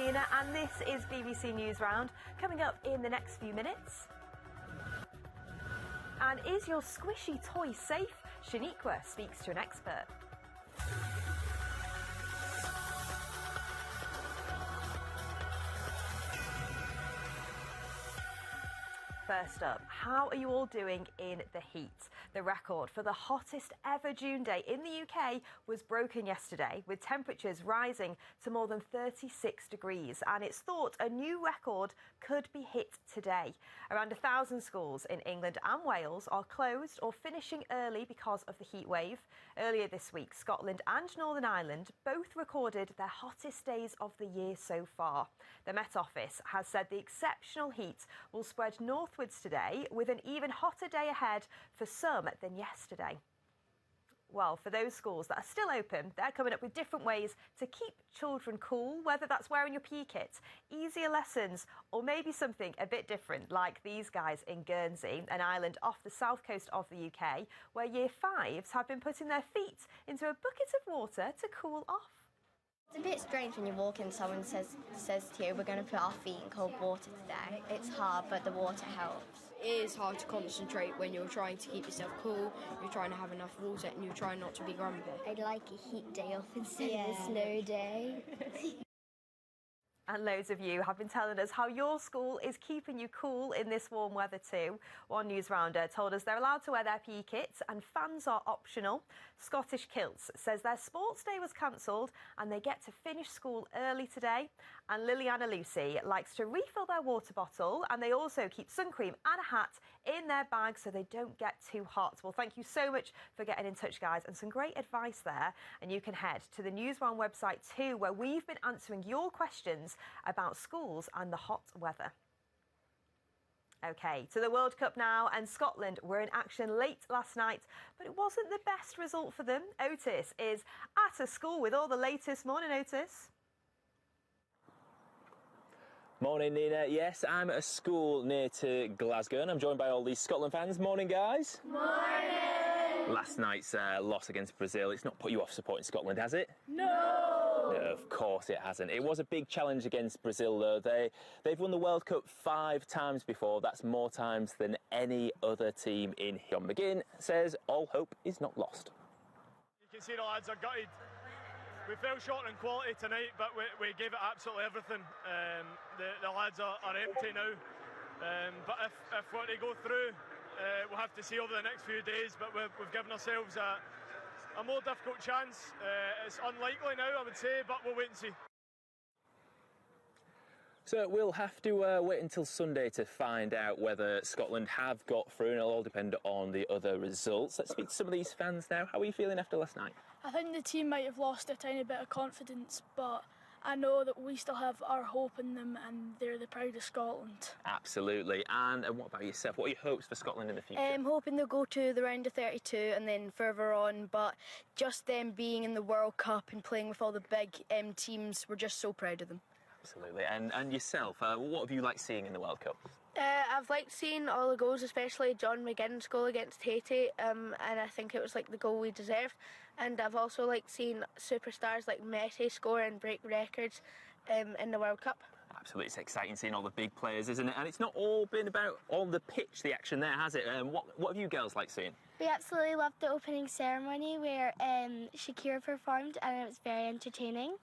Nina, and this is BBC Newsround. Coming up in the next few minutes. And is your squishy toy safe? Shaniqua speaks to an expert. First up, how are you all doing in the heat? The record for the hottest ever June day in the UK was broken yesterday, with temperatures rising to more than 36 degrees, and it's thought a new record could be hit today. Around 1,000 schools in England and Wales are closed or finishing early because of the heat wave. Earlier this week, Scotland and Northern Ireland both recorded their hottest days of the year so far. The Met Office has said the exceptional heat will spread northwards today, with an even hotter day ahead for some than yesterday. Well, for those schools that are still open, they're coming up with different ways to keep children cool, whether that's wearing your PE kit, easier lessons, or maybe something a bit different, like these guys in Guernsey, an island off the south coast of the UK, where Year 5s have been putting their feet into a bucket of water to cool off. It's a bit strange when you walk in, someone says to you, we're going to put our feet in cold water today. It's hard, but the water helps. It is hard to concentrate when you're trying to keep yourself cool, you're trying to have enough water, and you're trying not to be grumpy. I'd like a heat day off instead of a snow day. And loads of you have been telling us how your school is keeping you cool in this warm weather too. One news rounder told us they're allowed to wear their PE kits and fans are optional. Scottish Kilts says their sports day was cancelled and they get to finish school early today. And Liliana Lucy likes to refill their water bottle, and they also keep sun cream and a hat in their bag so they don't get too hot. Well, thank you so much for getting in touch, guys, and some great advice there. And you can head to the Newsround website too, where we've been answering your questions about schools and the hot weather. OK, to the World Cup now, and Scotland were in action late last night, but it wasn't the best result for them. Otis is at a school with all the latest. Morning, Otis. Morning, Nina. Yes, I'm at a school near to Glasgow and I'm joined by all these Scotland fans. Morning, guys. Morning! Last night's loss against Brazil, it's not put you off supporting Scotland, has it? No! No, of course it hasn't. It was a big challenge against Brazil, though. They've won the World Cup 5 times before. That's more times than any other team in. John McGinn says all hope is not lost. You can see the lads are gutted. We fell short in quality tonight, but we gave it absolutely everything. The lads are empty now. But if what they go through, we'll have to see over the next few days. But we've given ourselves a more difficult chance. It's unlikely now, I would say, but we'll wait and see. So we'll have to wait until Sunday to find out whether Scotland have got through, and it'll all depend on the other results. Let's speak to some of these fans now. How are you feeling after last night? I think the team might have lost a tiny bit of confidence, but I know that we still have our hope in them and they're the pride of Scotland. Absolutely. And what about yourself? What are your hopes for Scotland in the future? I'm hoping they'll go to the round of 32 and then further on, but just them being in the World Cup and playing with all the big teams, we're just so proud of them. Absolutely. And yourself, what have you liked seeing in the World Cup? I've liked seeing all the goals, especially John McGinn's goal against Haiti, and I think it was like the goal we deserved. And I've also liked seeing superstars like Messi score and break records in the World Cup. Absolutely, it's exciting seeing all the big players, isn't it? And it's not all been about on the pitch, the action there, has it? What have you girls liked seeing? We absolutely loved the opening ceremony where Shakira performed, and it was very entertaining.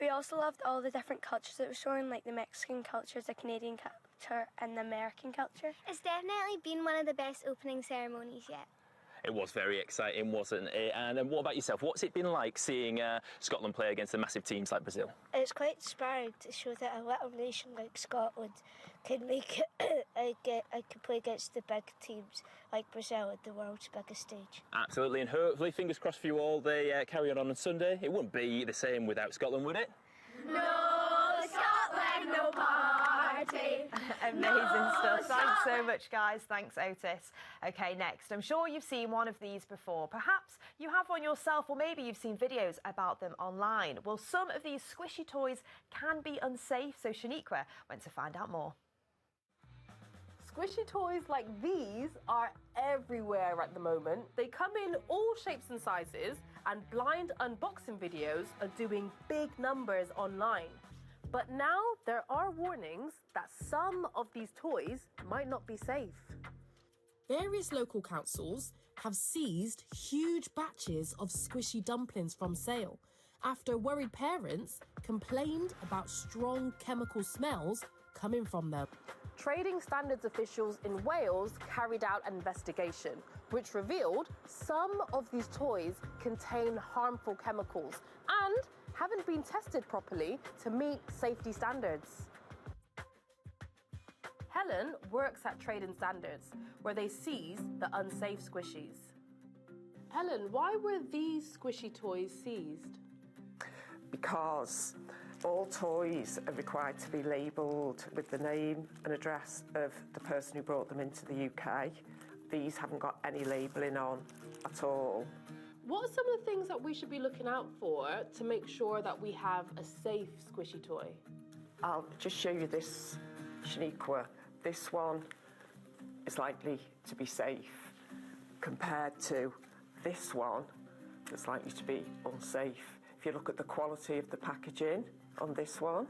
We also loved all the different cultures that were showing, like the Mexican culture, the Canadian culture and the American culture. It's definitely been one of the best opening ceremonies yet. It was very exciting, wasn't it? And what about yourself? What's it been like seeing Scotland play against the massive teams like Brazil? It's quite inspiring to show that a little nation like Scotland can make it, can play against the big teams like Brazil at the world's biggest stage. Absolutely, and hopefully, fingers crossed for you all, they carry on Sunday. It wouldn't be the same without Scotland, would it? No Scotland, no party. Amazing stuff. Thanks so much, guys. Thanks, Otis. OK, next. I'm sure you've seen one of these before. Perhaps you have one yourself, or maybe you've seen videos about them online. Well, some of these squishy toys can be unsafe, so Shaniqua went to find out more. Squishy toys like these are everywhere at the moment. They come in all shapes and sizes, and blind unboxing videos are doing big numbers online. But now there are warnings that some of these toys might not be safe. Various local councils have seized huge batches of squishy dumplings from sale after worried parents complained about strong chemical smells coming from them. Trading standards officials in Wales carried out an investigation which revealed some of these toys contain harmful chemicals and haven't been tested properly to meet safety standards. Helen works at Trading Standards, where they seize the unsafe squishies. Helen, why were these squishy toys seized? Because all toys are required to be labelled with the name and address of the person who brought them into the UK. These haven't got any labelling on at all. What are some of the things that we should be looking out for to make sure that we have a safe squishy toy? I'll just show you this Shaniqua. This one is likely to be safe compared to this one that's likely to be unsafe. If you look at the quality of the packaging on this one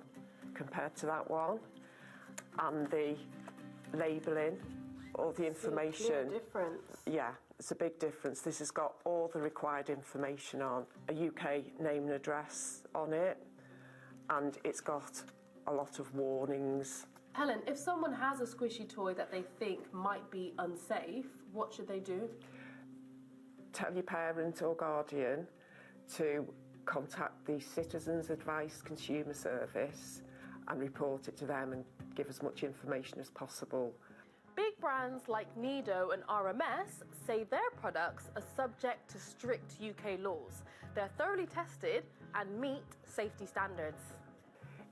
compared to that one and the labelling, all the information. It's a difference. Yeah, it's a big difference. This has got all the required information on, a UK name and address on it, and it's got a lot of warnings. Helen, if someone has a squishy toy that they think might be unsafe, what should they do? Tell your parent or guardian to contact the Citizens Advice Consumer Service and report it to them and give as much information as possible. Big brands like Nido and RMS say their products are subject to strict UK laws. They're thoroughly tested and meet safety standards.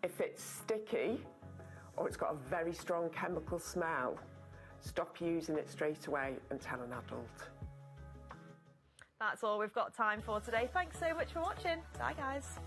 If it's sticky or it's got a very strong chemical smell, stop using it straight away and tell an adult. That's all we've got time for today. Thanks so much for watching. Bye, guys.